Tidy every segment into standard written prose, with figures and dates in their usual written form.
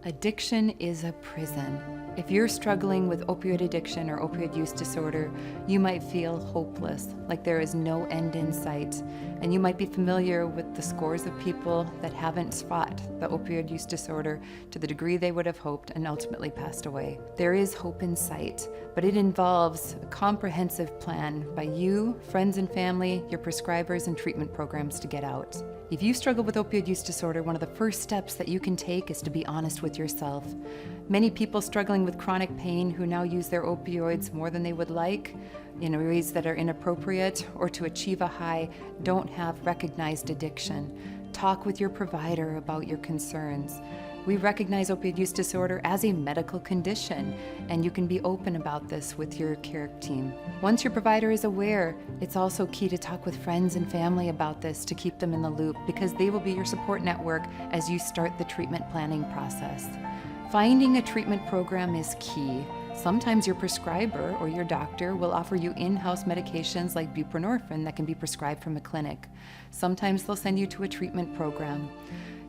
Addiction is a prison. If you're struggling with opioid addiction or opioid use disorder, you might feel hopeless, like there is no end in sight. And you might be familiar with the scores of people that haven't fought the opioid use disorder to the degree they would have hoped and ultimately passed away. There is hope in sight, but it involves a comprehensive plan by you, friends and family, your prescribers, and treatment programs to get out. If you struggle with opioid use disorder, one of the first steps that you can take is to be honest with yourself. Many people struggling with chronic pain who now use their opioids more than they would like, in ways that are inappropriate, or to achieve a high, don't have recognized addiction. Talk with your provider about your concerns. We recognize opioid use disorder as a medical condition, and you can be open about this with your care team. Once your provider is aware, it's also key to talk with friends and family about this to keep them in the loop, because they will be your support network as you start the treatment planning process. Finding a treatment program is key. Sometimes your prescriber or your doctor will offer you in-house medications like buprenorphine that can be prescribed from a clinic. Sometimes they'll send you to a treatment program.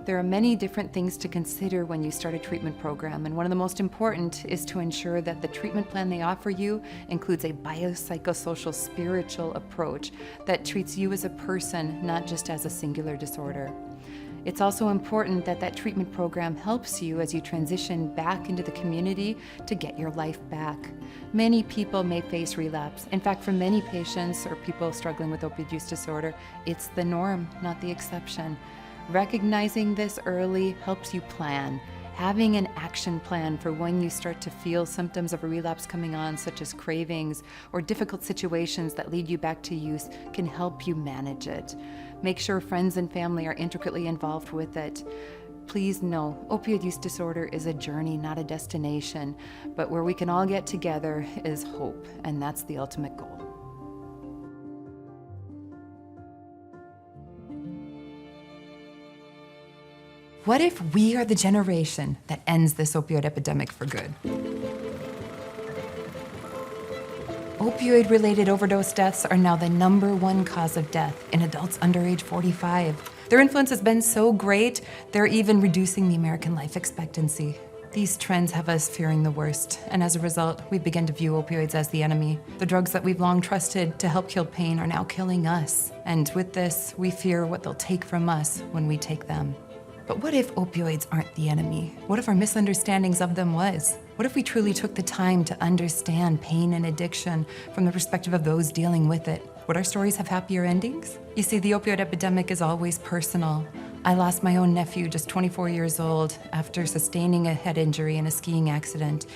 There are many different things to consider when you start a treatment program, and one of the most important is to ensure that the treatment plan they offer you includes a biopsychosocial spiritual approach that treats you as a person, not just as a singular disorder. It's also important that that treatment program helps you as you transition back into the community to get your life back. Many people may face relapse. In fact, for many patients or people struggling with opioid use disorder, it's the norm, not the exception. Recognizing this early helps you plan. Having an action plan for when you start to feel symptoms of a relapse coming on, such as cravings or difficult situations that lead you back to use, can help you manage it. Make sure friends and family are intricately involved with it. Please know, opioid use disorder is a journey, not a destination, but where we can all get together is hope, and that's the ultimate goal. What if we are the generation that ends this opioid epidemic for good? Opioid-related overdose deaths are now the #1 cause of death in adults under age 45. Their influence has been so great, they're even reducing the American life expectancy. These trends have us fearing the worst, and as a result, we begin to view opioids as the enemy. The drugs that we've long trusted to help kill pain are now killing us, and with this, we fear what they'll take from us when we take them. But what if opioids aren't the enemy? What if our misunderstandings of them was? What if we truly took the time to understand pain and addiction from the perspective of those dealing with it? Would our stories have happier endings? You see, the opioid epidemic is always personal. I lost my own nephew, just 24 years old, after sustaining a head injury in a skiing accident,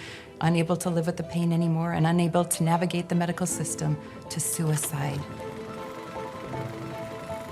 unable to live with the pain anymore and unable to navigate the medical system, to suicide.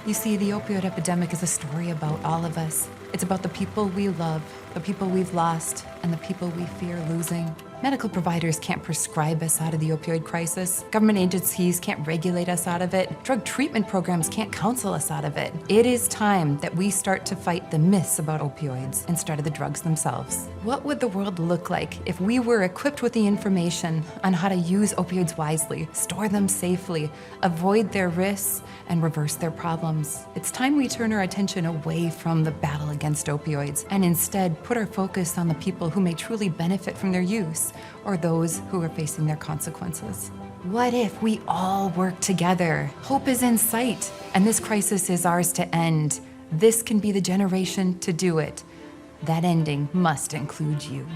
You see, the opioid epidemic is a story about all of us. It's about the people we love, the people we've lost, and the people we fear losing. Medical providers can't prescribe us out of the opioid crisis. Government agencies can't regulate us out of it. Drug treatment programs can't counsel us out of it. It is time that we start to fight the myths about opioids instead of the drugs themselves. What would the world look like if we were equipped with the information on how to use opioids wisely, store them safely, avoid their risks, and reverse their problems? It's time we turn our attention away from the battle against opioids and instead put our focus on the people who may truly benefit from their use, or those who are facing their consequences. What if we all work together? Hope is in sight, and this crisis is ours to end. This can be the generation to do it. That ending must include you.